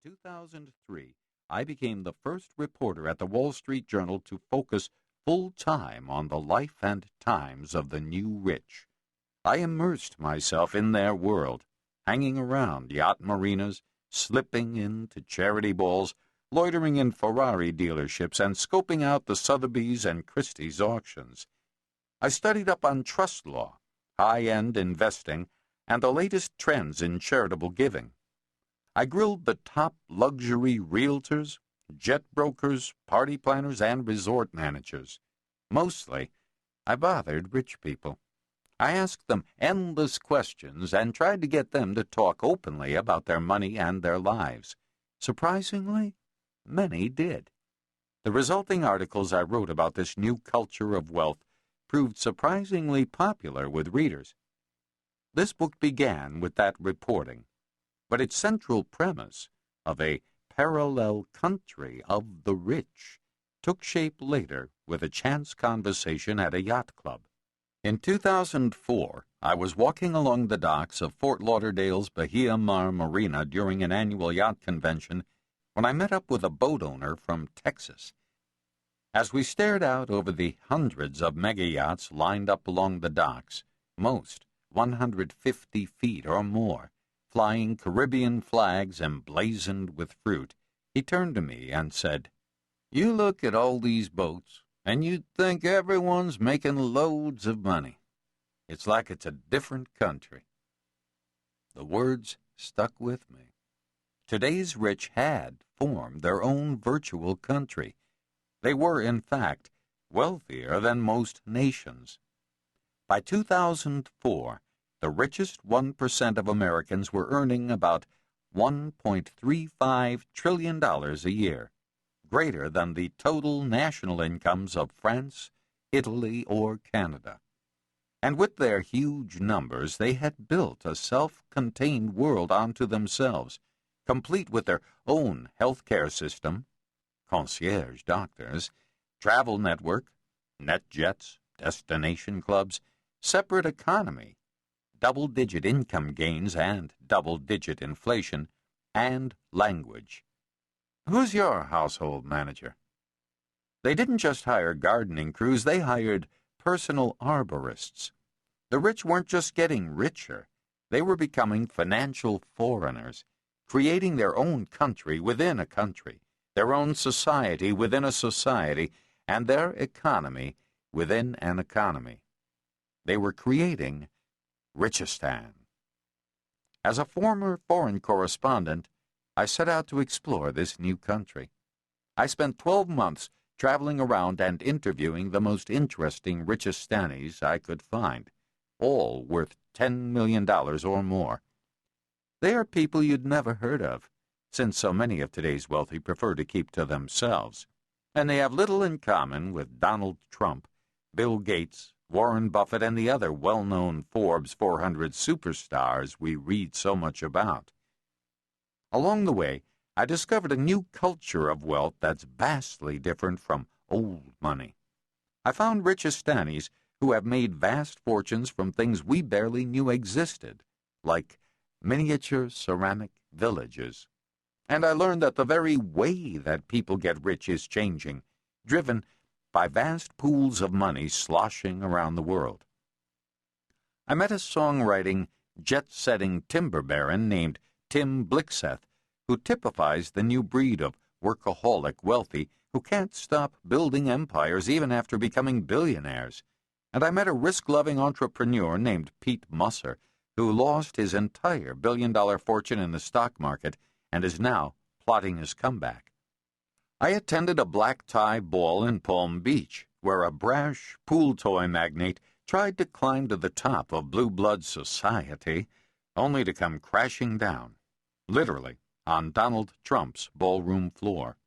2003, I became the first reporter at the Wall Street Journal to focus full-time on the life and times of the new rich. I immersed myself in their world, hanging around yacht marinas, slipping into charity balls, loitering in Ferrari dealerships, and scoping out the Sotheby's and Christie's auctions. I studied up on trust law, high-end investing, and the latest trends in charitable giving. I grilled the top luxury realtors, jet brokers, party planners, and resort managers. Mostly, I bothered rich people. I asked them endless questions and tried to get them to talk openly about their money and their lives. Surprisingly, many did. The resulting articles I wrote about this new culture of wealth proved surprisingly popular with readers. This book began with that reporting, but its central premise of a parallel country of the rich took shape later with a chance conversation at a yacht club. In 2004, I was walking along the docks of Fort Lauderdale's Bahia Mar Marina during an annual yacht convention when I met up with a boat owner from Texas. As we stared out over the hundreds of mega yachts lined up along the docks, most 150 feet or more, flying Caribbean flags emblazoned with fruit, he turned to me and said, "You look at all these boats, and you'd think everyone's making loads of money. It's like it's a different country." The words stuck with me. Today's rich had formed their own virtual country. They were, in fact, wealthier than most nations. By 2004, the richest 1% of Americans were earning about $1.35 trillion a year, greater than the total national incomes of France, Italy, or Canada. And with their huge numbers, they had built a self-contained world unto themselves, complete with their own health-care system, concierge doctors, travel network, net jets, destination clubs, separate economy, double-digit income gains and double-digit inflation, and language. Who's your household manager? They didn't just hire gardening crews, they hired personal arborists. The rich weren't just getting richer, they were becoming financial foreigners, creating their own country within a country, their own society within a society, and their economy within an economy. They were creating Richistan. As a former foreign correspondent, I set out to explore this new country. I spent 12 months traveling around and interviewing the most interesting Richistanis I could find, all worth $10 million or more. They are people you'd never heard of, since so many of today's wealthy prefer to keep to themselves, and they have little in common with Donald Trump, Bill Gates, Warren Buffett, and the other well-known Forbes 400 superstars we read so much about. Along the way, I discovered a new culture of wealth that's vastly different from old money. I found Richistanis who have made vast fortunes from things we barely knew existed, like miniature ceramic villages. And I learned that the very way that people get rich is changing, driven by vast pools of money sloshing around the world. I met a songwriting, jet-setting timber baron named Tim Blixseth, who typifies the new breed of workaholic wealthy who can't stop building empires even after becoming billionaires. And I met a risk-loving entrepreneur named Pete Musser, who lost his entire billion-dollar fortune in the stock market and is now plotting his comeback. I attended a black-tie ball in Palm Beach, where a brash pool toy magnate tried to climb to the top of blue blood society, only to come crashing down, literally, on Donald Trump's ballroom floor.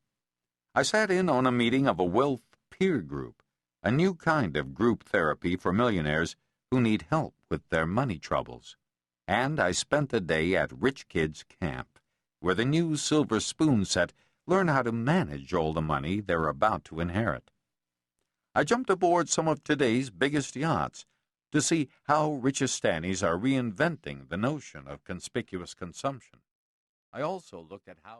I sat in on a meeting of a wealth peer group, a new kind of group therapy for millionaires who need help with their money troubles. And I spent the day at Rich Kids Camp, where the new silver spoon set learn how to manage all the money they're about to inherit. I jumped aboard some of today's biggest yachts to see how Richistanis are reinventing the notion of conspicuous consumption. I also looked at how